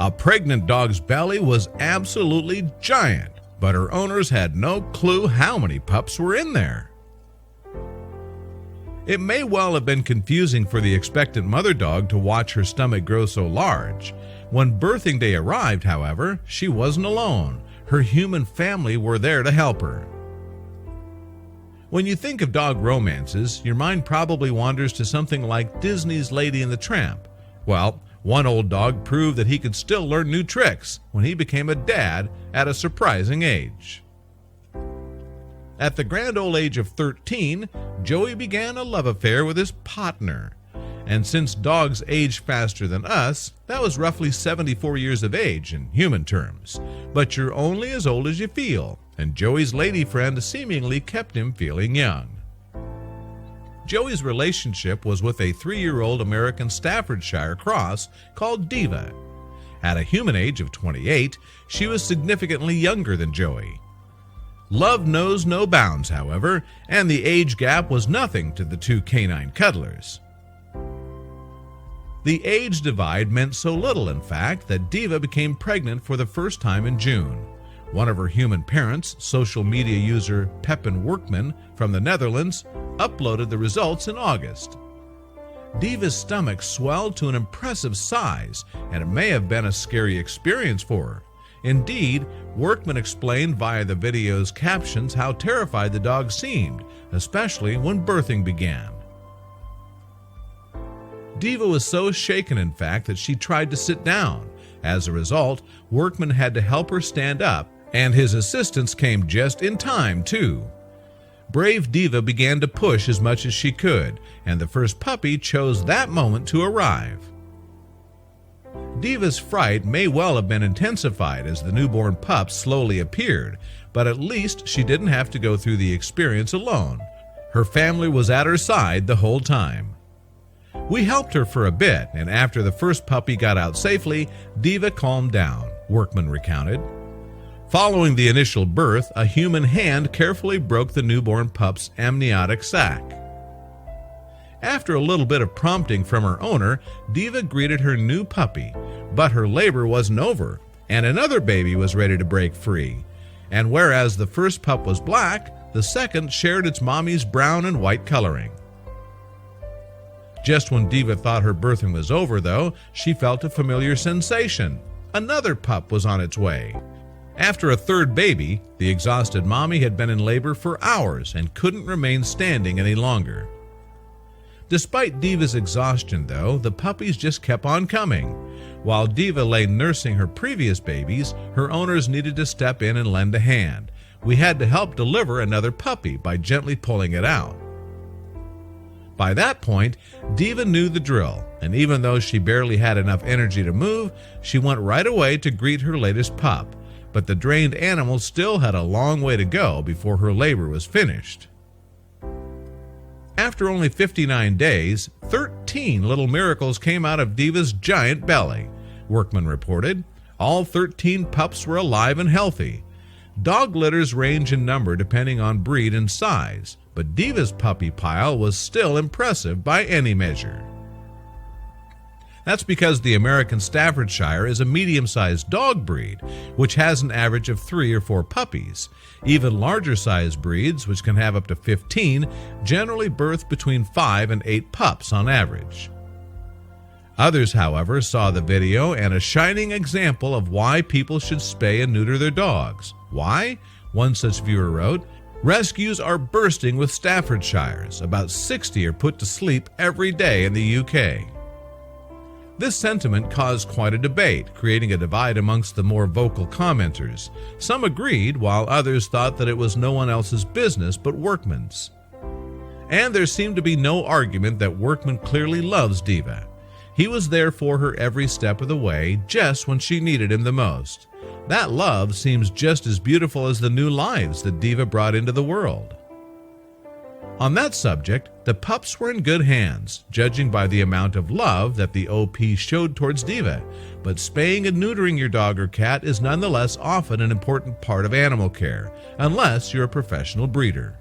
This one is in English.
A pregnant dog's belly was absolutely giant, but her owners had no clue how many pups were in there. It may well have been confusing for the expectant mother dog to watch her stomach grow so large. When birthing day arrived, however, she wasn't alone. Her human family were there to help her. When you think of dog romances, your mind probably wanders to something like Disney's Lady and the Tramp. Well, one old dog proved that he could still learn new tricks when he became a dad at a surprising age. At the grand old age of 13, Joey began a love affair with his partner. And since dogs age faster than us, that was roughly 74 years of age in human terms. But you're only as old as you feel, and Joey's lady friend seemingly kept him feeling young. Joey's relationship was with a 3-year-old American Staffordshire cross called Diva. At a human age of 28, she was significantly younger than Joey. Love knows no bounds, however, and the age gap was nothing to the two canine cuddlers. The age divide meant so little, in fact, that Diva became pregnant for the first time in June. One of her human parents, social media user Pepin Workman from the Netherlands, uploaded the results in August. Diva's stomach swelled to an impressive size, and it may have been a scary experience for her. Indeed, Workman explained via the video's captions how terrified the dog seemed, especially when birthing began. Diva was so shaken, in fact, that she tried to sit down. As a result, Workman had to help her stand up, and his assistance came just in time, too. Brave Diva began to push as much as she could, and the first puppy chose that moment to arrive. Diva's fright may well have been intensified as the newborn pup slowly appeared, but at least she didn't have to go through the experience alone. Her family was at her side the whole time. We helped her for a bit, and after the first puppy got out safely, Diva calmed down, Workman recounted. Following the initial birth, a human hand carefully broke the newborn pup's amniotic sac. After a little bit of prompting from her owner, Diva greeted her new puppy, but her labor wasn't over, and another baby was ready to break free. And whereas the first pup was black, the second shared its mommy's brown and white coloring. Just when Diva thought her birthing was over, though, she felt a familiar sensation. Another pup was on its way. After a third baby, the exhausted mommy had been in labor for hours and couldn't remain standing any longer. Despite Diva's exhaustion, though, the puppies just kept on coming. While Diva lay nursing her previous babies, her owners needed to step in and lend a hand. We had to help deliver another puppy by gently pulling it out. By that point, Diva knew the drill, and even though she barely had enough energy to move, she went right away to greet her latest pup. But the drained animal still had a long way to go before her labor was finished. After only 59 days, 13 little miracles came out of Diva's giant belly, Workman reported. All 13 pups were alive and healthy. Dog litters range in number depending on breed and size, but Diva's puppy pile was still impressive by any measure. That's because the American Staffordshire is a medium-sized dog breed, which has an average of 3 or 4 puppies. Even larger-sized breeds, which can have up to 15, generally birth between 5 and 8 pups on average. Others, however, saw the video and a shining example of why people should spay and neuter their dogs. Why? One such viewer wrote, "Rescues are bursting with Staffordshires. About 60 are put to sleep every day in the UK." This sentiment caused quite a debate, creating a divide amongst the more vocal commenters. Some agreed, while others thought that it was no one else's business but Workman's. And there seemed to be no argument that Workman clearly loves Diva. He was there for her every step of the way, just when she needed him the most. That love seems just as beautiful as the new lives that Diva brought into the world. On that subject, the pups were in good hands, judging by the amount of love that the OP showed towards Diva. But spaying and neutering your dog or cat is nonetheless often an important part of animal care, unless you're a professional breeder.